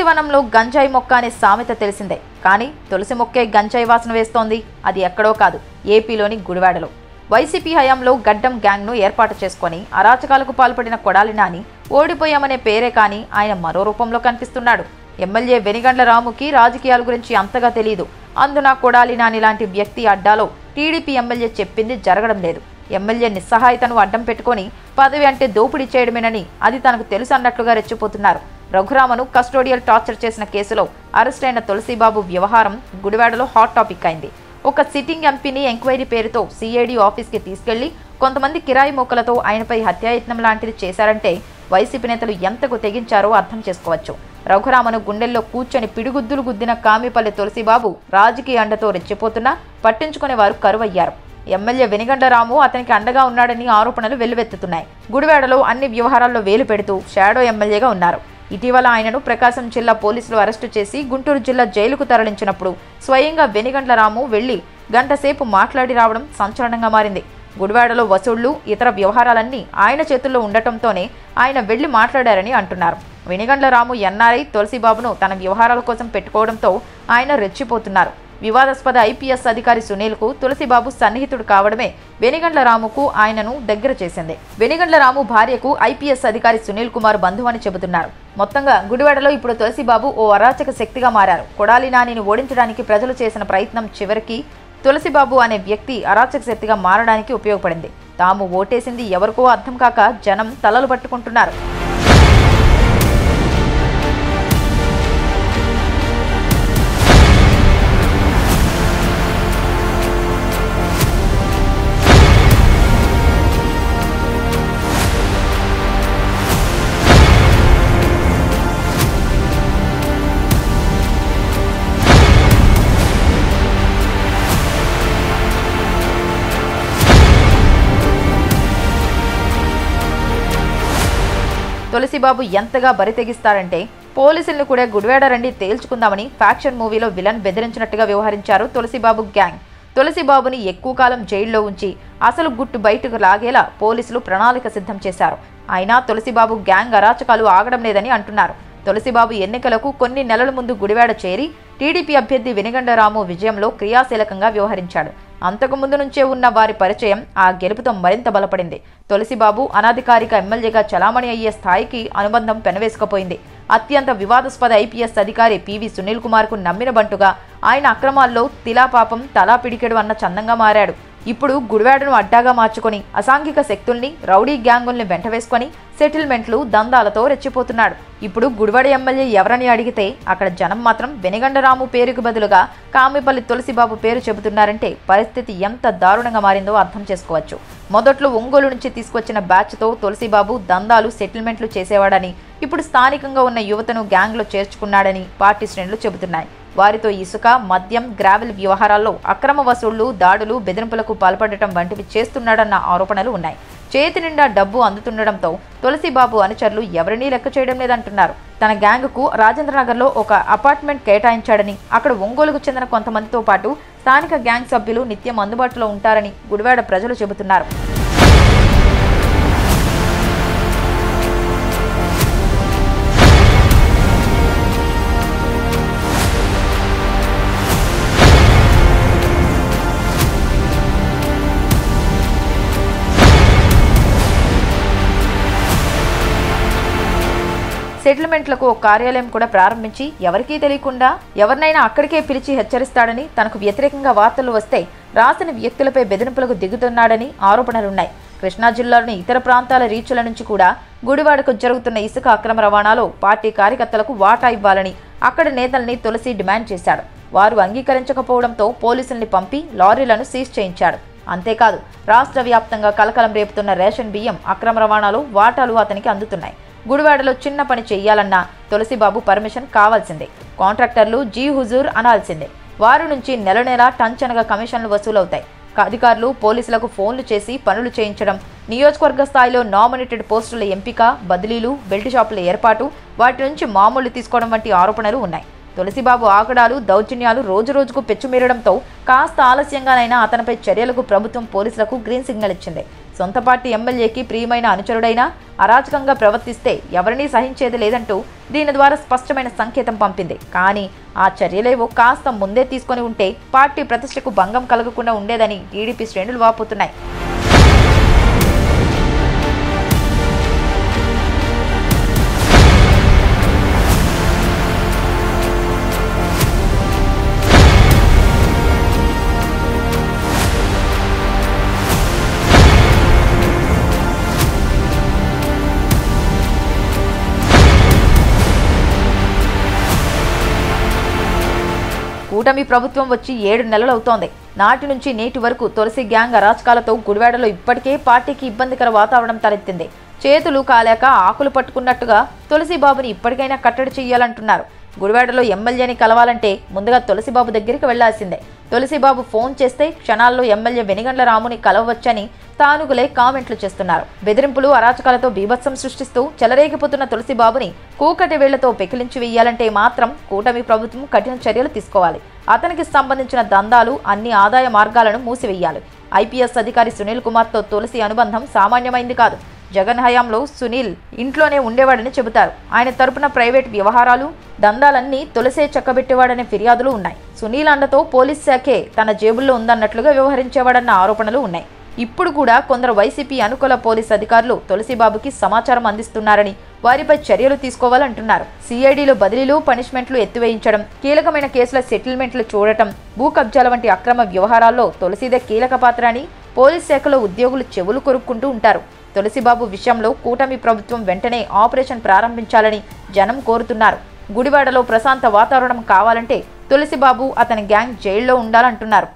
తులసి వనంలో గంజాయి మొక్క అనే సామెత తెలిసిందే. కానీ తులసి మొక్కే గంజాయి వాసన వేస్తోంది. అది ఎక్కడో కాదు, ఏపీలోని గుడివాడలో. వైసీపీ హయాంలో గడ్డం గ్యాంగ్ను ఏర్పాటు చేసుకుని అరాచకాలకు పాల్పడిన కొడాలి నాని ఓడిపోయామనే పేరే కానీ ఆయన మరో రూపంలో కనిపిస్తున్నాడు. ఎమ్మెల్యే వెనిగండ్ల రాముకి రాజకీయాల గురించి అంతగా తెలియదు. అందున కొడాలి నాని లాంటి వ్యక్తి అడ్డాలో టీడీపీ ఎమ్మెల్యే చెప్పింది జరగడం లేదు. ఎమ్మెల్యే నిస్సహాయతను అడ్డం పెట్టుకుని పదవి అంటే దోపిడీ చేయడమేనని అది తనకు తెలుసు అన్నట్లుగా రెచ్చిపోతున్నారు. రఘురామను కస్టోడియల్ టార్చర్ చేసిన కేసులో అరెస్ట్ అయిన తులసిబాబు వ్యవహారం గుడివాడలో హాట్ టాపిక్ అయింది. ఒక సిట్టింగ్ ఎంపీని ఎంక్వైరీ పేరుతో సిఐడి ఆఫీస్కి తీసుకెళ్లి కొంతమంది కిరాయి మొక్కలతో ఆయనపై హత్యాయత్నం లాంటిది చేశారంటే వైసీపీ నేతలు ఎంతకు తెగించారో అర్థం చేసుకోవచ్చు. రఘురామను గుండెల్లో కూర్చొని పిడిగుద్దులు గుద్దిన కామిపల్లి తులసిబాబు రాజకీయ అండతో రెచ్చిపోతున్నా పట్టించుకునేవారు కరువయ్యారు. ఎమ్మెల్యే వెనిగండ్ల రాము అతనికి అండగా ఉన్నాడని ఆరోపణలు వెల్లువెత్తుతున్నాయి. గుడివాడలో అన్ని వ్యవహారాల్లో వేలు పెడుతూ షాడో ఎమ్మెల్యేగా ఉన్నారు. ఇటీవల ఆయనను ప్రకాశం జిల్లా పోలీసులు అరెస్టు చేసి గుంటూరు జిల్లా జైలుకు తరలించినప్పుడు స్వయంగా వెనిగండ్ల రాము వెళ్లి గంటసేపు మాట్లాడి రావడం సంచలనంగా మారింది. గుడివాడలో వసూళ్లు, ఇతర వ్యవహారాలన్నీ ఆయన చేతుల్లో ఉండటంతోనే ఆయన వెళ్లి మాట్లాడారని అంటున్నారు. వెనిగండ్ల రాము ఎన్ఆర్ఐ తులసిబాబును తన వ్యవహారాల కోసం పెట్టుకోవడంతో ఆయన రెచ్చిపోతున్నారు. వివాదాస్పద ఐపీఎస్ అధికారి సునీల్కు తులసిబాబు సన్నిహితుడు కావడమే వెనిగండ్ల రాముకు ఆయనను దగ్గర చేసింది. వెనిగండ్ల రాము భార్యకు ఐపీఎస్ అధికారి సునీల్ కుమార్ బంధువు అని చెబుతున్నారు. మొత్తంగా గుడివాడలో ఇప్పుడు తులసిబాబు ఓ అరాచక శక్తిగా మారారు. కొడాలి నానిని ఓడించడానికి ప్రజలు చేసిన ప్రయత్నం చివరికి తులసిబాబు అనే వ్యక్తి అరాచక శక్తిగా మారడానికి ఉపయోగపడింది. తాము ఓటేసింది ఎవరికో అర్థం కాక జనం తలలు పట్టుకుంటున్నారు. తులసిబాబు ఎంతగా బరితెగిస్తారంటే పోలీసులను కూడా గుడివాడ రండి తేల్చుకుందామని ఫ్యాక్షన్ మూవీలో విలన్ బెదిరించినట్టుగా వ్యవహరించారు తులసిబాబు గ్యాంగ్. తులసిబాబుని ఎక్కువ కాలం జైల్లో ఉంచి అసలు గుట్టు బయటకు లాగేలా పోలీసులు ప్రణాళిక సిద్ధం చేశారు. అయినా తులసిబాబు గ్యాంగ్ అరాచకాలు ఆగడం లేదని అంటున్నారు. తులసిబాబు ఎన్నికలకు కొన్ని నెలల ముందు గుడివాడ చేరి టీడీపీ అభ్యర్థి వెనిగండ్ల రాము విజయంలో క్రియాశీలకంగా వ్యవహరించాడు. అంతకుముందు నుంచే ఉన్న వారి పరిచయం ఆ గెలుపుతో మరింత బలపడింది. తులసిబాబు అనాధికారిక ఎమ్మెల్యేగా చలామణి అయ్యే స్థాయికి అనుబంధం పెనవేసుకుపోయింది. అత్యంత వివాదాస్పద ఐపీఎస్ అధికారి పివి సునీల్ కుమార్కు నమ్మిన బంటుగా ఆయన అక్రమాల్లో తిలాపాపం తలా పిడికెడు అన్న చందంగా మారాడు. ఇప్పుడు గుడివాడను అడ్డాగా మార్చుకొని అసాంఘిక శక్తుల్ని, రౌడీ గ్యాంగుల్ని వెంటవేసుకొని సెటిల్మెంట్లు, దందాలతో రెచ్చిపోతున్నాడు. ఇప్పుడు గుడివాడ ఎమ్మెల్యే ఎవరని అడిగితే అక్కడ జనం మాత్రం వెనిగండ్ల రాము పేరుకు బదులుగా కామిపల్లి తులసిబాబు పేరు చెబుతున్నారంటే పరిస్థితి ఎంత దారుణంగా మారిందో అర్థం చేసుకోవచ్చు. మొదట్లో ఒంగోలు నుంచి తీసుకొచ్చిన బ్యాచ్తో తులసిబాబు దందాలు, సెటిల్మెంట్లు చేసేవాడని, ఇప్పుడు స్థానికంగా ఉన్న యువతను గ్యాంగ్లో చేర్చుకున్నాడని పార్టీ శ్రేణులు చెబుతున్నాయి. వారితో ఇసుక, మద్యం, గ్రావెల్ వ్యవహారాల్లో అక్రమ వసూళ్లు, దాడులు, బెదిరింపులకు పాల్పడటం వంటివి చేస్తున్నాడన్న ఆరోపణలు ఉన్నాయి. చేతి నిండా డబ్బు అందుతుండటంతో తులసిబాబు అనుచరులు ఎవరినీ లెక్క చేయడం లేదంటున్నారు. తన గ్యాంగ్కు రాజేంద్రనగర్లో ఒక అపార్ట్మెంట్ కేటాయించాడని, అక్కడ ఒంగోలుకు చెందిన కొంతమందితో పాటు స్థానిక గ్యాంగ్ సభ్యులు నిత్యం అందుబాటులో ఉంటారని గుడివాడ ప్రజలు చెబుతున్నారు. సెటిల్మెంట్లకు ఒక కార్యాలయం కూడా ప్రారంభించి ఎవరికీ తెలియకుండా ఎవరినైనా అక్కడికే పిలిచి హెచ్చరిస్తాడని, తనకు వ్యతిరేకంగా వార్తలు వస్తే రాసిన వ్యక్తులపై బెదిరింపులకు దిగుతున్నాడని ఆరోపణలున్నాయి. కృష్ణా జిల్లాలోని ఇతర ప్రాంతాల రీచుల నుంచి కూడా గుడివాడకు జరుగుతున్న ఇసుక అక్రమ రవాణాలో పార్టీ కార్యకర్తలకు వాటా ఇవ్వాలని అక్కడ నేతల్ని తులసి డిమాండ్ చేశాడు. వారు అంగీకరించకపోవడంతో పోలీసుల్ని పంపి లారీలను సీజ్ చేయించాడు. అంతేకాదు, రాష్ట్ర వ్యాప్తంగా కలకలం రేపుతున్న రేషన్ బియ్యం అక్రమ రవాణాలో వాటాలు అతనికి అందుతున్నాయి. గుడివాడలో చిన్న పని చెయ్యాలన్నా తులసిబాబు పర్మిషన్ కావాల్సిందే. కాంట్రాక్టర్లు జీ హుజూర్ అనాల్సిందే. వారి నుంచి నెల నెలా టంచనగా కమిషన్లు వసూలవుతాయి. అధికారులు పోలీసులకు ఫోన్లు చేసి పనులు చేయించడం, నియోజకవర్గ స్థాయిలో నామినేటెడ్ పోస్టుల ఎంపిక, బదిలీలు, బెల్ట్ షాపుల ఏర్పాటు, వాటి నుంచి మామూలు తీసుకోవడం వంటి ఆరోపణలు ఉన్నాయి. తులసిబాబు ఆగడాలు, దౌర్జన్యాలు రోజురోజుకు పెచ్చుమీరడంతో కాస్త ఆలస్యంగానైనా అతనిపై చర్యలకు ప్రభుత్వం పోలీసులకు గ్రీన్ సిగ్నల్ ఇచ్చింది. సొంత పార్టీ ఎమ్మెల్యేకి ప్రియమైన అనుచరుడైనా అరాచకంగా ప్రవర్తిస్తే ఎవరినీ సహించేది లేదంటూ దీని ద్వారా స్పష్టమైన సంకేతం పంపింది. కానీ ఆ చర్యలేవో కాస్త ముందే తీసుకొని ఉంటే పార్టీ ప్రతిష్టకు భంగం కలగకుండా ఉండేదని టీడీపీ శ్రేణులు వాపోతున్నాయి. కూటమి ప్రభుత్వం వచ్చి 7 నెలలవుతోంది. నాటి నుంచి నేటి వరకు తులసి గ్యాంగ్ అరాచకాలతో గుడివాడలో ఇప్పటికే పార్టీకి ఇబ్బందికర వాతావరణం తలెత్తింది. చేతులు కాలేక ఆకులు పట్టుకున్నట్టుగా తులసిబాబుని ఇప్పటికైనా కట్టడి చెయ్యాలంటున్నారు. గుడివాడలో ఎమ్మెల్యేని కలవాలంటే ముందుగా తులసిబాబు దగ్గరికి వెళ్లాల్సిందే. తులసిబాబు ఫోన్ చేస్తే క్షణాల్లో ఎమ్మెల్యే వెనిగండ్ల రాముని కలవవచ్చని తానుగులే కామెంట్లు చేస్తున్నారు. బెదిరింపులు అరాచకాలతో బీభత్సం సృష్టిస్తూ చెలరేగిపోతున్న తులసిబాబుని కూకటి వేళ్లతో పెకిలించి వేయాలంటే మాత్రం కూటమి ప్రభుత్వం కఠిన చర్యలు తీసుకోవాలి. అతనికి సంబంధించిన దందాలు, అన్ని ఆదాయ మార్గాలను మూసివేయాలి. ఐపీఎస్ అధికారి సునీల్ కుమార్తో తులసి అనుబంధం సామాన్యమైంది కాదు. జగన్ హయాంలో సునీల్ ఇంట్లోనే ఉండేవాడని చెబుతారు. ఆయన తరపున ప్రైవేట్ వ్యవహారాలు, దందాలన్నీ తులసే చక్కబెట్టేవాడనే ఫిర్యాదులు ఉన్నాయి. సునీల్ అండతో పోలీస్ శాఖే తన జేబుల్లో ఉందన్నట్లుగా వ్యవహరించేవాడన్న ఆరోపణలు ఉన్నాయి. ఇప్పుడు కూడా కొందరు వైసీపీ అనుకూల పోలీస్ అధికారులు తులసిబాబుకి సమాచారం అందిస్తున్నారని, వారిపై చర్యలు తీసుకోవాలంటున్నారు. సిఐడిలో బదిలీలు, పనిష్మెంట్లు ఎత్తివేయించడం, కీలకమైన కేసుల సెటిల్మెంట్లు చూడటం, భూ కబ్జాల వంటి అక్రమ వ్యవహారాల్లో తులసిదే కీలక పాత్ర అని పోలీస్ శాఖలో ఉద్యోగులు చెవులు కొరుక్కుంటూ ఉంటారు. తులసిబాబు విషయంలో కూటమి ప్రభుత్వం వెంటనే ఆపరేషన్ ప్రారంభించాలని జనం కోరుతున్నారు. గుడివాడలో ప్రశాంత వాతావరణం కావాలంటే తులసిబాబు, అతని గ్యాంగ్ జైల్లో ఉండాలంటున్నారు.